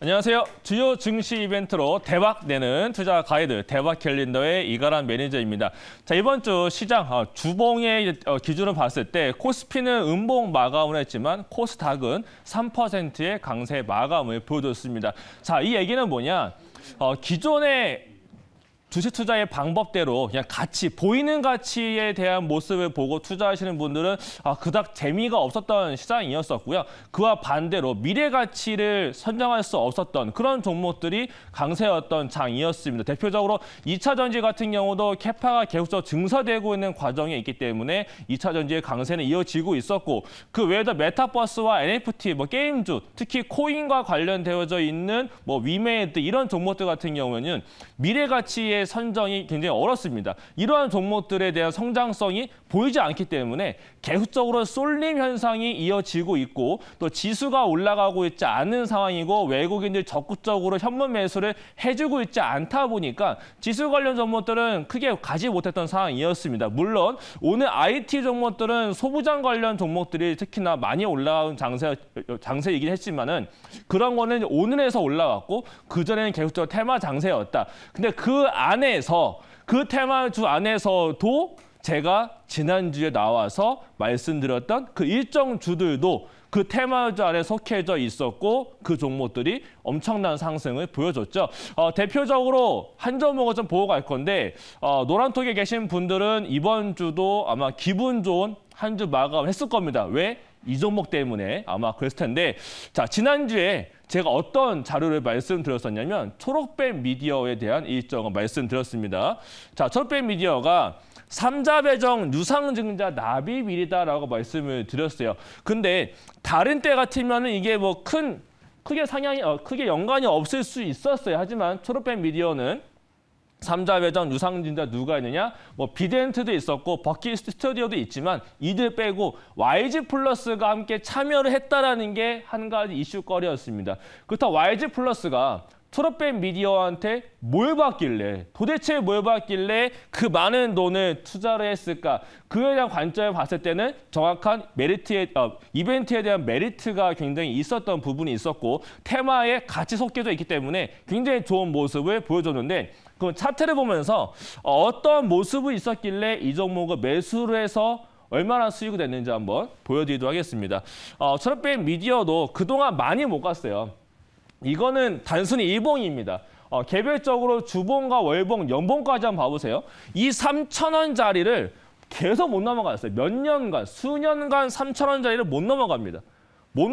안녕하세요. 주요 증시 이벤트로 대박 내는 투자 가이드 대박 캘린더의 이가람 매니저입니다. 자, 이번 주 시장 주봉의 기준을 봤을 때 코스피는 음봉 마감을 했지만 코스닥은 3%의 강세 마감을 보여줬습니다. 자, 이 얘기는 뭐냐? 기존의 주식 투자의 방법대로 그냥 가치, 보이는 가치에 대한 모습을 보고 투자하시는 분들은 그닥 재미가 없었던 시장이었었고요. 그와 반대로 미래 가치를 선정할 수 없었던 그런 종목들이 강세였던 장이었습니다. 대표적으로 2차 전지 같은 경우도 캐파가 계속적으로 증설되고 있는 과정에 있기 때문에 2차 전지의 강세는 이어지고 있었고, 그 외에도 메타버스와 NFT, 게임주, 특히 코인과 관련되어져 있는 위메이드 이런 종목들 같은 경우에는 미래 가치의 선정이 굉장히 어렵습니다. 이러한 종목들에 대한 성장성이 보이지 않기 때문에 계속적으로 쏠림 현상이 이어지고 있고, 또 지수가 올라가고 있지 않은 상황이고 외국인들이 적극적으로 현물 매수를 해주고 있지 않다 보니까 지수 관련 종목들은 크게 가지 못했던 상황이었습니다. 물론 오늘 IT 종목들은 소부장 관련 종목들이 특히나 많이 올라온 장세이긴 했지만은 그런 거는 오늘에서 올라왔고 그전에는 계속적으로 테마 장세였다. 근데 그 테마주 안에서도 제가 지난주에 나와서 말씀드렸던 그 일정 주들도 그 테마주 안에 속해져 있었고 그 종목들이 엄청난 상승을 보여줬죠. 대표적으로 한 종목을 좀 보고 갈 건데 노란톡에 계신 분들은 이번 주도 아마 기분 좋은 한 주 마감했을 겁니다. 왜? 이 종목 때문에 아마 그랬을 텐데, 자, 지난주에 제가 어떤 자료를 말씀드렸었냐면 초록빛 미디어에 대한 일정을 말씀드렸습니다. 자, 초록빛 미디어가 3자 배정 유상증자 납입일이다라고 말씀을 드렸어요. 근데 다른 때 같으면은 이게 크게 연관이 없을 수 있었어요. 하지만 초록빛 미디어는 3자 배정 유상증자 누가 있느냐? 비덴트도 있었고 버킷 스튜디오도 있지만 이들 빼고 YG 플러스가 함께 참여를 했다라는 게 한 가지 이슈거리였습니다. 그렇다고 YG 플러스가 초록빛 미디어한테 도대체 뭘 받길래 그 많은 돈을 투자를 했을까? 그에 대한 관점을 봤을 때는 정확한 이벤트에 대한 메리트가 굉장히 있었던 부분이 있었고 테마에 같이 섞여져 있기 때문에 굉장히 좋은 모습을 보여줬는데, 그 차트를 보면서 어떤 모습이 있었길래 이 종목을 매수를 해서 얼마나 수익이 됐는지 한번 보여드리도록 하겠습니다. 초록빛 미디어도 그동안 많이 못 갔어요. 이거는 단순히 일봉입니다. 개별적으로 주봉과 월봉, 연봉까지 한번 봐보세요. 이 3,000원짜리를 계속 못 넘어갔어요. 수년간 3,000원짜리를 못 넘어갑니다. 못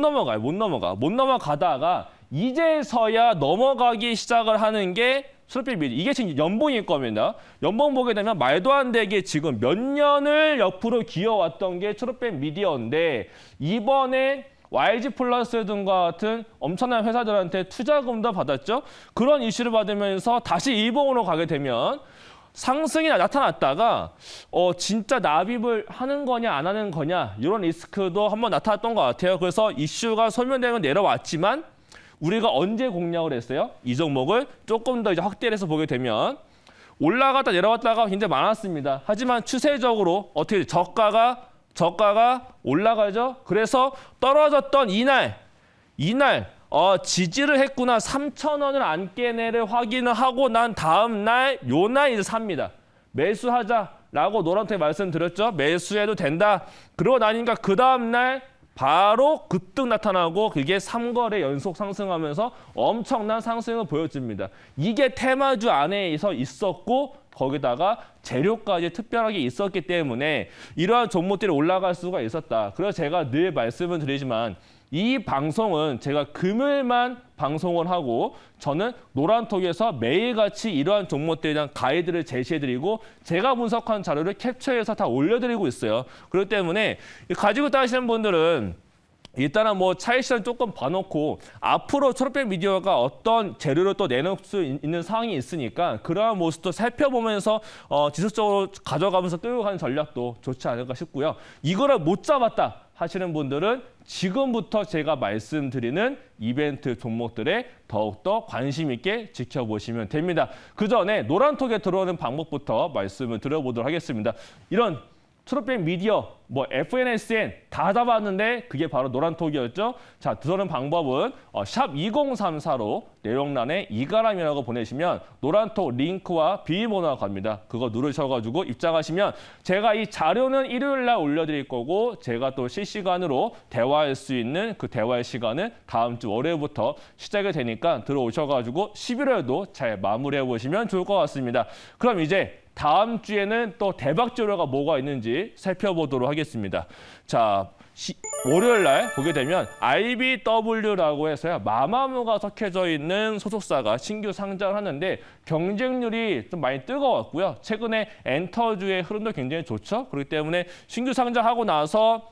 넘어가다가 이제서야 넘어가기 시작을 하는 게 초록빛 미디어. 이게 지금 연봉일 겁니다. 연봉 보게 되면 말도 안 되게 지금 몇 년을 옆으로 기어왔던 게 초록빛 미디어인데, 이번에 YG 플러스 등과 같은 엄청난 회사들한테 투자금도 받았죠. 그런 이슈를 받으면서 다시 일봉으로 가게 되면 상승이 나타났다가 진짜 납입을 하는 거냐 안 하는 거냐 이런 리스크도 한번 나타났던 것 같아요. 그래서 이슈가 소멸되면 내려왔지만 우리가 언제 공략을 했어요? 이 종목을 조금 더 확대를 해서 보게 되면 올라갔다 내려왔다가 굉장히 많았습니다. 하지만 추세적으로 어떻게 저가가 올라가죠. 그래서 떨어졌던 이날 지지를 했구나, 3,000원을 안 깨내를 확인을 하고 난 다음 날 이제 삽니다. 매수하자라고 노란색에 말씀드렸죠. 매수해도 된다. 그러고 나니까 그 다음 날 바로 급등 나타나고 그게 3거래 연속 상승하면서 엄청난 상승을 보여줍니다. 이게 테마주 안에서 있었고 거기다가 재료까지 특별하게 있었기 때문에 이러한 종목들이 올라갈 수가 있었다. 그래서 제가 늘 말씀을 드리지만 이 방송은 제가 금요일만 방송을 하고 저는 노란톡에서 매일같이 이러한 종목들에 대한 가이드를 제시해드리고 제가 분석한 자료를 캡처해서 다 올려드리고 있어요. 그렇기 때문에 가지고 따시는 분들은 일단은 차익 시장 조금 봐놓고 앞으로 초록빛 미디어가 어떤 재료를 또 내놓을 수 있는 상황이 있으니까 그러한 모습도 살펴보면서 지속적으로 가져가면서 끌고 가는 전략도 좋지 않을까 싶고요. 이거를 못 잡았다 하시는 분들은 지금부터 제가 말씀드리는 이벤트 종목들에 더욱더 관심 있게 지켜보시면 됩니다. 그 전에 노란톡에 들어오는 방법부터 말씀을 드려보도록 하겠습니다. 이런 트롯밴 미디어, 뭐 FNSN 다 잡았는데 그게 바로 노란톡이었죠. 자, 들어오는 방법은 샵 2034로 내용란에 이가람이라고 보내시면 노란톡 링크와 비밀번호가 갑니다. 그거 누르셔가지고 입장하시면 제가 이 자료는 일요일 날 올려드릴 거고 제가 또 실시간으로 대화할 수 있는 그 대화의 시간은 다음 주 월요일부터 시작이 되니까 들어오셔가지고 11월도 잘 마무리해 보시면 좋을 것 같습니다. 그럼 이제 다음 주에는 또 대박 자료가 뭐가 있는지 살펴보도록 하겠습니다. 자, 월요일 날 보게 되면 IBW라고 해서요. 마마무가 섞여져 있는 소속사가 신규 상장을 하는데 경쟁률이 좀 많이 뜨거웠고요. 최근에 엔터주의 흐름도 굉장히 좋죠. 그렇기 때문에 신규 상장하고 나서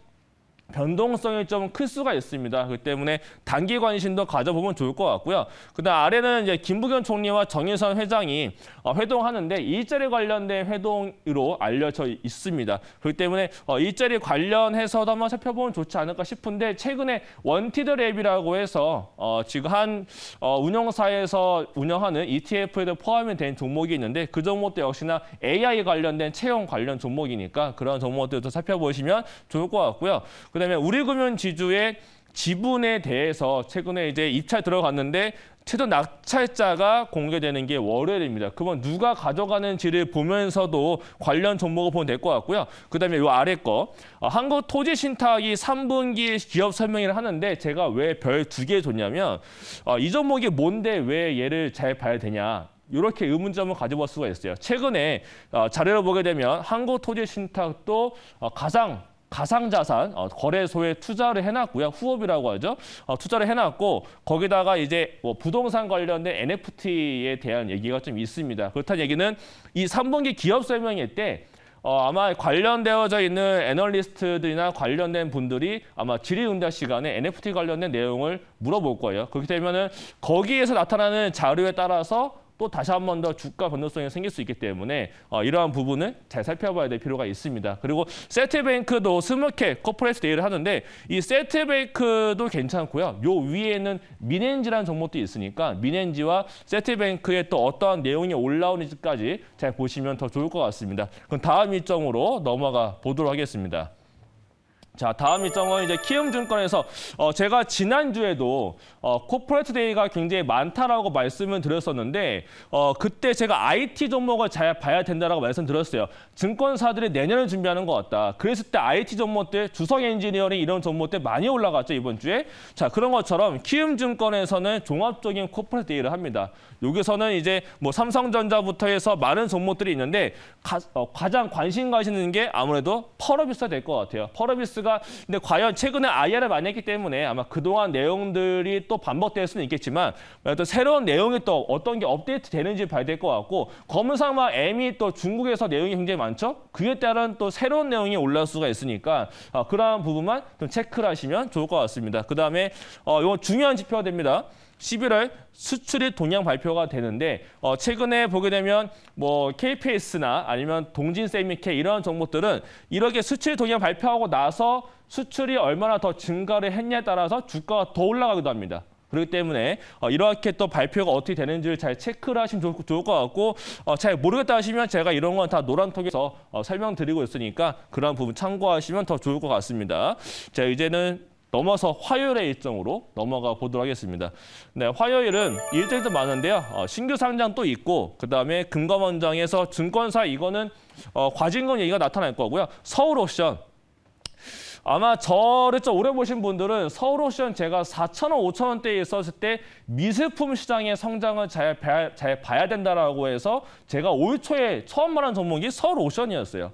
변동성이 좀 클 수가 있습니다. 그렇기 때문에 단기 관심도 가져보면 좋을 것 같고요. 그다음 아래는 이제 김부겸 총리와 정의선 회장이 회동하는데 일자리 관련된 회동으로 알려져 있습니다. 그렇기 때문에 일자리 관련해서도 한번 살펴보면 좋지 않을까 싶은데 최근에 원티드랩이라고 해서 지금 한 운영사에서 운영하는 ETF에도 포함이 된 종목이 있는데 그 종목도 역시나 AI 관련된 채용 관련 종목이니까 그런 종목들도 살펴보시면 좋을 것 같고요. 그다음에 우리금융지주의 지분에 대해서 최근에 이제 입찰 들어갔는데 최종 낙찰자가 공개되는 게 월요일입니다. 그러면 누가 가져가는지를 보면서도 관련 종목을 보면 될 것 같고요. 그다음에 이 아래 거 한국토지신탁이 3분기 기업 설명회를 하는데 제가 왜 별 2개 줬냐면 이 종목이 뭔데 왜 얘를 잘 봐야 되냐. 이렇게 의문점을 가져볼 수가 있어요. 최근에 자료를 보게 되면 한국토지신탁도 가상자산 거래소에 투자를 해놨고요. 후업이라고 하죠. 투자를 해놨고 거기다가 이제 뭐 부동산 관련된 NFT에 대한 얘기가 좀 있습니다. 그렇다는 얘기는 이 3분기 기업 설명회 때 아마 관련되어져 있는 애널리스트들이나 관련된 분들이 아마 질의응답 시간에 NFT 관련된 내용을 물어볼 거예요. 그렇게 되면은 거기에서 나타나는 자료에 따라서 또 다시 한 번 더 주가 변동성이 생길 수 있기 때문에 이러한 부분을 잘 살펴봐야 될 필요가 있습니다. 그리고 세트뱅크도 스몰캡 코퍼레이트 데이를 하는데 이 세트뱅크도 괜찮고요. 요 위에는 민엔지라는 종목도 있으니까 민엔지와 세트뱅크에 또 어떠한 내용이 올라오는지까지 잘 보시면 더 좋을 것 같습니다. 그럼 다음 일정으로 넘어가 보도록 하겠습니다. 자, 다음 일정은 이제 키움증권에서 제가 지난주에도 코퍼레이트 데이가 굉장히 많다라고 말씀을 드렸었는데 그때 제가 IT 종목을 잘 봐야 된다라고 말씀드렸어요. 증권사들이 내년을 준비하는 것 같다. 그랬을 때 IT 종목들, 주성 엔지니어링 이런 종목들 많이 올라갔죠, 이번 주에. 자, 그런 것처럼 키움증권에서는 종합적인 코퍼레이트 데이를 합니다. 여기서는 이제 뭐 삼성전자부터 해서 많은 종목들이 있는데 가장 관심 가시는 게 아무래도 펄어비스가 될 것 같아요. 펄어비스가 근데 과연 최근에 IR을 많이 했기 때문에 아마 그동안 내용들이 또 반복될 수는 있겠지만 또 새로운 내용이 또 어떤 게 업데이트 되는지 봐야 될 것 같고 검은상마 M이 또 중국에서 내용이 굉장히 많죠. 그에 따른 또 새로운 내용이 올라올 수가 있으니까 그러한 부분만 좀 체크를 하시면 좋을 것 같습니다. 그다음에 이거 중요한 지표가 됩니다. 11월 수출입 동향 발표가 되는데 최근에 보게 되면 뭐 KPS나 아니면 동진세미케 이런 종목들은 이렇게 수출 동향 발표하고 나서 수출이 얼마나 더 증가를 했냐에 따라서 주가가 더 올라가기도 합니다. 그렇기 때문에 이렇게 또 발표가 어떻게 되는지를 잘 체크를 하시면 좋을 것 같고 잘 모르겠다 하시면 제가 이런 건 다 노란톡에서 설명드리고 있으니까 그런 부분 참고하시면 더 좋을 것 같습니다. 자, 이제는 넘어서 화요일의 일정으로 넘어가 보도록 하겠습니다. 네, 화요일은 일정이 좀 많은데요. 신규 상장 또 있고 그다음에 금감원장에서 증권사 이거는 과징금 얘기가 나타날 거고요. 서울옵션. 아마 저를 좀 오래 보신 분들은 서울옵션 제가 4,000원, 5,000원대에 있었을 때 미술품 시장의 성장을 잘 봐야 된다라고 해서 제가 올 초에 처음 말한 종목이 서울옵션이었어요.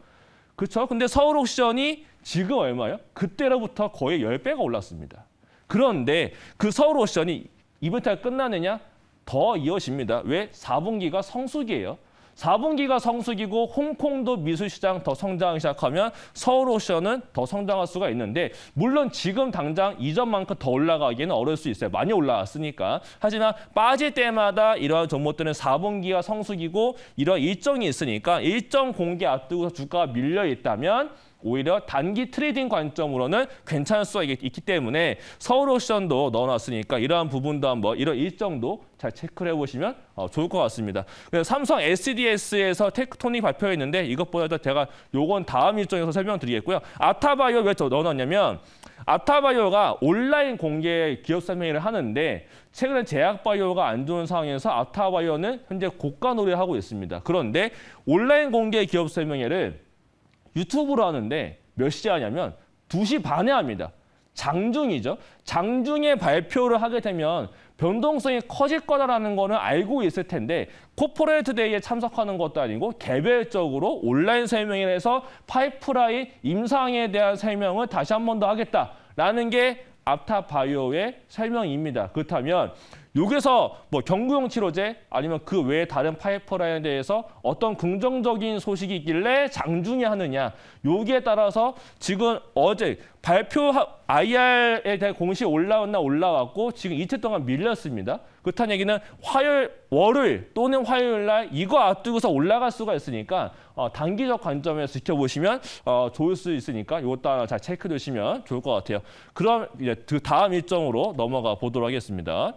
그렇죠? 근데 서울옵션이 지금 얼마요? 그때로부터 거의 10배가 올랐습니다. 그런데 그 서울옵션이 이벤트가 끝나느냐? 더 이어집니다. 왜? 4분기가 성수기예요. 4분기가 성수기고 홍콩도 미술시장 더 성장하기 시작하면 서울옵션은 더 성장할 수가 있는데 물론 지금 당장 이전만큼 더 올라가기는 어려울 수 있어요. 많이 올라왔으니까. 하지만 빠질 때마다 이러한 종목들은 4분기가 성수기고 이런 일정이 있으니까 일정 공개 앞두고 주가가 밀려 있다면 오히려 단기 트레이딩 관점으로는 괜찮을 수가 있기 때문에 서울옵션도 넣어놨으니까 이러한 부분도 한번 이런 일정도 잘 체크를 해보시면 좋을 것 같습니다. 삼성 SDS에서 테크토닉 발표했는데 이것보다 제가 요건 다음 일정에서 설명드리겠고요. 아타바이오 왜 넣어놨냐면 아타바이오가 온라인 공개 기업 설명회를 하는데 최근에 제약바이오가 안 좋은 상황에서 아타바이오는 현재 고가 노래하고 있습니다. 그런데 온라인 공개 기업 설명회를 유튜브로 하는데 몇 시에 하냐면 2시 반에 합니다. 장중이죠. 장중에 발표를 하게 되면 변동성이 커질 거다라는 거는 알고 있을 텐데 코퍼레이트 데이에 참석하는 것도 아니고 개별적으로 온라인 설명회를 해서 파이프라인 임상에 대한 설명을 다시 한 번 더 하겠다라는 게 아타바이오의 설명입니다. 그렇다면 여기서 뭐 경구용 치료제 아니면 그 외에 다른 파이프라인에 대해서 어떤 긍정적인 소식이 있길래 장중에 하느냐. 여기에 따라서 지금 어제 발표 IR에 대한 공시 올라왔나 올라왔고 지금 이틀 동안 밀렸습니다. 그렇다는 얘기는 월요일 또는 화요일 날 이거 앞두고서 올라갈 수가 있으니까 단기적 관점에서 지켜보시면 좋을 수 있으니까 이것도 하나 잘 체크해 주시면 좋을 것 같아요. 그럼 이제 그 다음 일정으로 넘어가 보도록 하겠습니다.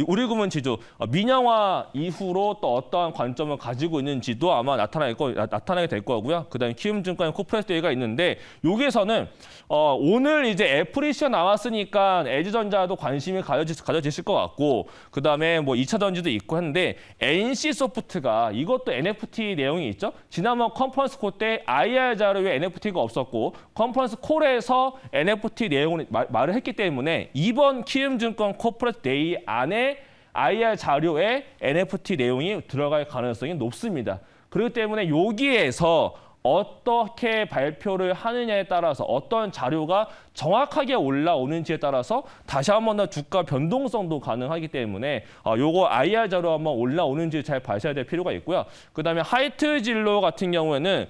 우리금은 지주 민영화 이후로 또 어떠한 관점을 가지고 있는지도 아마 나타나게 될 거고요. 그다음에 키움증권 코퍼레이트 데이가 있는데 여기에서는 오늘 이제 애플이슈가 나왔으니까 LG전자도 관심이 가져지실 것 같고 그다음에 뭐 2차 전지도 있고 한데 NC소프트가 이것도 NFT 내용이 있죠. 지난번 컨퍼런스 콜 때 IR 자료에 NFT가 없었고 컨퍼런스 콜에서 NFT 내용을 말을 했기 때문에 이번 키움증권 코퍼레이트 데이 안에 IR 자료에 NFT 내용이 들어갈 가능성이 높습니다. 그렇기 때문에 여기에서 어떻게 발표를 하느냐에 따라서 어떤 자료가 정확하게 올라오는지에 따라서 다시 한 번 더 주가 변동성도 가능하기 때문에 요거 IR 자료 한번 올라오는지 잘 봐셔야 될 필요가 있고요. 그다음에 하이트 진로 같은 경우에는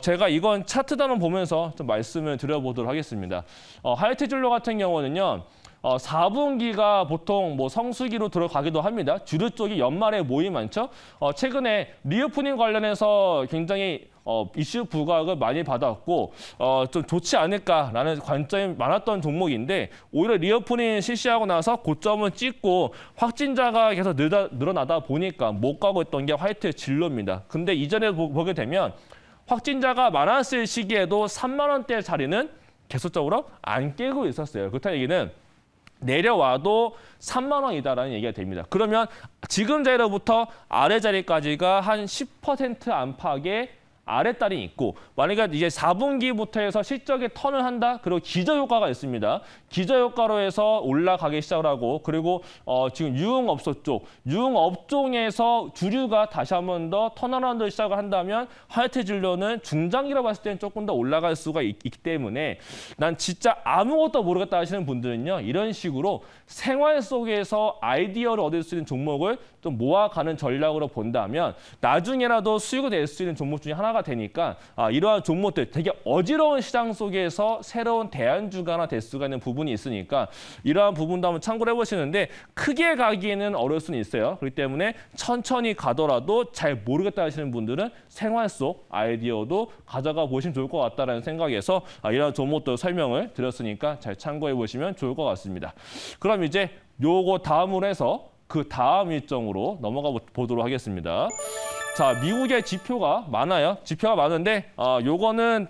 제가 이건 차트도 한번 보면서 좀 말씀을 드려보도록 하겠습니다. 하이트 진로 같은 경우는요. 4분기가 보통 뭐 성수기로 들어가기도 합니다. 주류 쪽이 연말에 모임이 많죠. 최근에 리오프닝 관련해서 굉장히 이슈 부각을 많이 받았고 좀 좋지 않을까라는 관점이 많았던 종목인데 오히려 리오프닝 실시하고 나서 고점을 찍고 확진자가 계속 늘어나다 보니까 못 가고 있던 게 화이트 진로입니다. 근데 이전에 보게 되면 확진자가 많았을 시기에도 3만 원대 자리는 계속적으로 안 깨고 있었어요. 그렇다는 얘기는 내려와도 3만 원이다라는 얘기가 됩니다. 그러면 지금 자리로부터 아래 자리까지가 한 10% 안팎의 아랫달이 있고 만약에 이제 4분기부터 해서 실적에 턴을 한다. 그리고 기저효과가 있습니다. 기저효과로 해서 올라가기 시작을 하고 그리고 지금 유흥업소 쪽, 유흥업종에서 주류가 다시 한 번 더 턴어라운드 시작을 한다면 화이트 진로는 중장기로 봤을 때는 조금 더 올라갈 수가 있기 때문에 난 진짜 아무것도 모르겠다 하시는 분들은요. 이런 식으로 생활 속에서 아이디어를 얻을 수 있는 종목을 좀 모아가는 전략으로 본다면 나중에라도 수익을 낼 수 있는 종목 중에 하나가 되니까 이러한 종목들 되게 어지러운 시장 속에서 새로운 대안주가 하나 될 수가 있는 부분이 있으니까 이러한 부분도 한번 참고를 해보시는데 크게 가기에는 어려울 수는 있어요. 그렇기 때문에 천천히 가더라도 잘 모르겠다 하시는 분들은 생활 속 아이디어도 가져가 보시면 좋을 것 같다는 생각에서 이러한 종목들 설명을 드렸으니까 잘 참고해 보시면 좋을 것 같습니다. 그럼 이제 요거 다음으로 해서 그 다음 일정으로 넘어가 보도록 하겠습니다. 자, 미국의 지표가 많아요. 지표가 많은데 요거는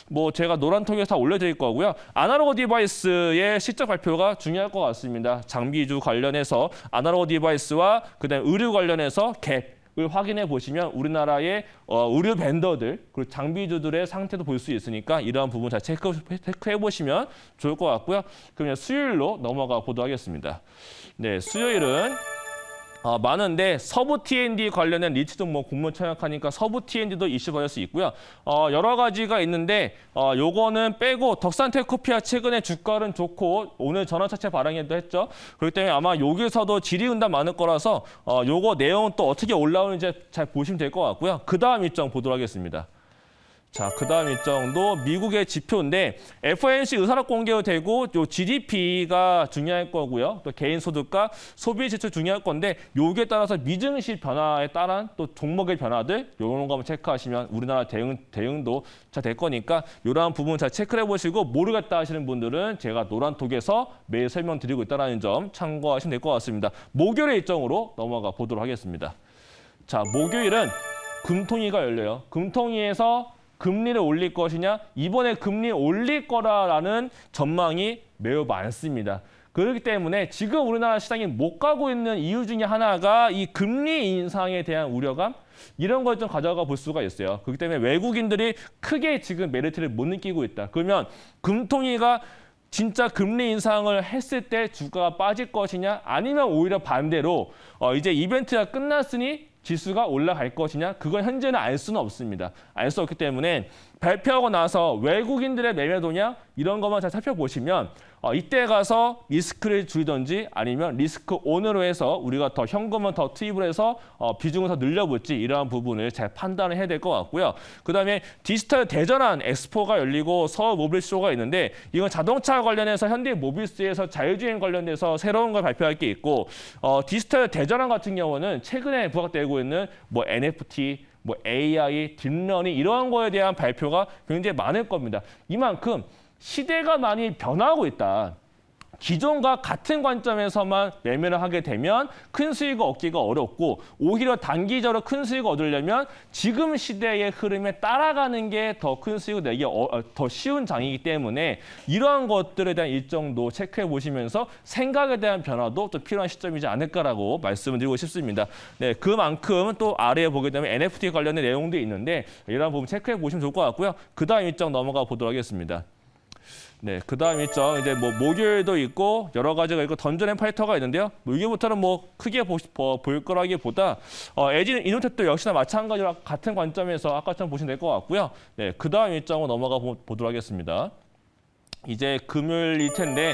뭐 제가 노란 통에서 다 올려드릴 거고요. 아날로그 디바이스의 실적 발표가 중요할 것 같습니다. 장비주 관련해서 아날로그 디바이스와 그다음에 의류 관련해서 갭을 확인해 보시면 우리나라의 의류 벤더들 그리고 장비주들의 상태도 볼 수 있으니까 이러한 부분 잘 체크해 보시면 좋을 것 같고요. 그럼 수요일로 넘어가 보도록 하겠습니다. 네, 수요일은 많은데 서부 T&D 관련된 리츠도 뭐 공문 청약하니까 서부 T&D도 이슈 받을 수 있고요. 여러 가지가 있는데 요거는 빼고 덕산테크코피아 최근에 주가는 좋고 오늘 전환차체 발행도 했죠. 그렇기 때문에 아마 여기서도 질의응답 많을 거라서 요거 내용 또 어떻게 올라오는지 잘 보시면 될 것 같고요. 그 다음 일정 보도록 하겠습니다. 자, 그다음 일정도 미국의 지표인데 FOMC 의사락 공개도 되고 요 GDP가 중요할 거고요. 또 개인 소득과 소비 지출 중요할 건데 여기에 따라서 미증시 변화에 따른 또 종목의 변화들 이런 거 한번 체크하시면 우리나라 대응도 잘 될 거니까 이러한 부분 잘 체크해 보시고 모르겠다 하시는 분들은 제가 노란톡에서 매일 설명드리고 있다는 점 참고하시면 될 것 같습니다. 목요일 일정으로 넘어가 보도록 하겠습니다. 자, 목요일은 금통위가 열려요. 금통위에서 금리를 올릴 것이냐, 이번에 금리 올릴 거라는 전망이 매우 많습니다. 그렇기 때문에 지금 우리나라 시장이 못 가고 있는 이유 중에 하나가 이 금리 인상에 대한 우려감, 이런 걸 좀 가져가 볼 수가 있어요. 그렇기 때문에 외국인들이 크게 지금 메리트를 못 느끼고 있다. 그러면 금통위가 진짜 금리 인상을 했을 때 주가가 빠질 것이냐, 아니면 오히려 반대로 이제 이벤트가 끝났으니 지수가 올라갈 것이냐, 그건 현재는 알 수는 없습니다. 알 수 없기 때문에 발표하고 나서 외국인들의 매매도냐 이런 것만 잘 살펴보시면 이때 가서 리스크를 줄이든지 아니면 리스크 온으로 해서 우리가 더 현금을 더 투입을 해서 비중을 더 늘려볼지 이러한 부분을 잘 판단을 해야 될 것 같고요. 그다음에 디지털 대전환 엑스포가 열리고 서울 모빌쇼가 있는데 이건 자동차 관련해서 현대모비스에서 자율주행 관련돼서 새로운 걸 발표할 게 있고 디지털 대전환 같은 경우는 최근에 부각되고 있는 뭐 NFT, 뭐 AI, 딥러닝 이러한 거에 대한 발표가 굉장히 많을 겁니다. 이만큼 시대가 많이 변화하고 있다. 기존과 같은 관점에서만 매매를 하게 되면 큰 수익을 얻기가 어렵고 오히려 단기적으로 큰 수익을 얻으려면 지금 시대의 흐름에 따라가는 게 더 큰 수익을 내기 더 쉬운 장이기 때문에 이러한 것들에 대한 일정도 체크해 보시면서 생각에 대한 변화도 또 필요한 시점이지 않을까라고 말씀을 드리고 싶습니다. 네, 그만큼 또 아래에 보게 되면 NFT 관련된 내용도 있는데 이러한 부분 체크해 보시면 좋을 것 같고요. 그다음 일정 넘어가 보도록 하겠습니다. 네, 그다음 일정 이제 뭐 목요일도 있고 여러 가지가 있고 던전 앤 파이터가 있는데요. 목요일부터는 뭐 크게 볼 거라기보다 LG 이노텍도 역시나 마찬가지로 같은 관점에서 아까처럼 보시면 될 것 같고요. 네, 그다음 일정으로 넘어가 보도록 하겠습니다. 이제 금요일일 텐데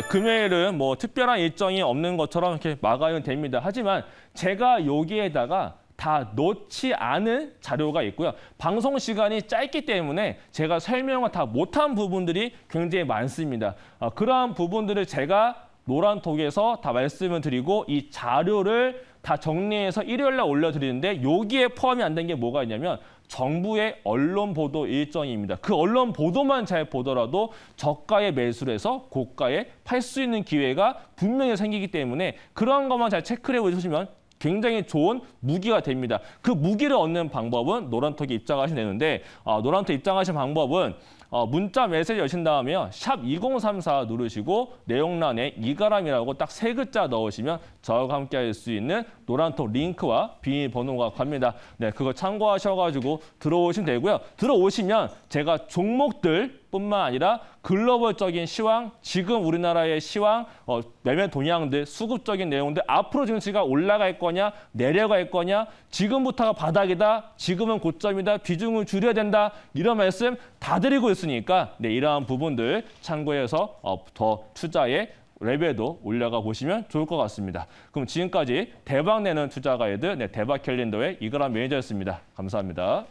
금요일은 뭐 특별한 일정이 없는 것처럼 이렇게 마감이 됩니다. 하지만 제가 여기에다가 다 놓지 않은 자료가 있고요. 방송 시간이 짧기 때문에 제가 설명을 다 못한 부분들이 굉장히 많습니다. 그러한 부분들을 제가 노란톡에서 다 말씀을 드리고 이 자료를 다 정리해서 일요일 날 올려드리는데 여기에 포함이 안 된 게 뭐가 있냐면 정부의 언론 보도 일정입니다. 그 언론 보도만 잘 보더라도 저가에 매수를 해서 고가에 팔 수 있는 기회가 분명히 생기기 때문에 그런 것만 잘 체크를 해보시면 굉장히 좋은 무기가 됩니다. 그 무기를 얻는 방법은 노란톡에 입장하시면 되는데 노란톡 입장하시는 방법은 문자 메시지 여신 다음에요. 샵 2034 누르시고 내용란에 이가람이라고 딱 3글자 넣으시면 저와 함께 할 수 있는 노란톡 링크와 비밀번호가 갑니다. 네, 그거 참고하셔가지고 들어오시면 되고요. 들어오시면 제가 종목들 뿐만 아니라 글로벌적인 시황, 지금 우리나라의 시황, 매매 동향들, 수급적인 내용들, 앞으로 증시가 올라갈 거냐, 내려갈 거냐, 지금부터가 바닥이다, 지금은 고점이다, 비중을 줄여야 된다, 이런 말씀 다 드리고 있으니까 네, 이러한 부분들 참고해서 더 투자의 레벨도 올라가 보시면 좋을 것 같습니다. 그럼 지금까지 대박 내는 투자 가이드 대박 캘린더의 이가람 매니저였습니다. 감사합니다.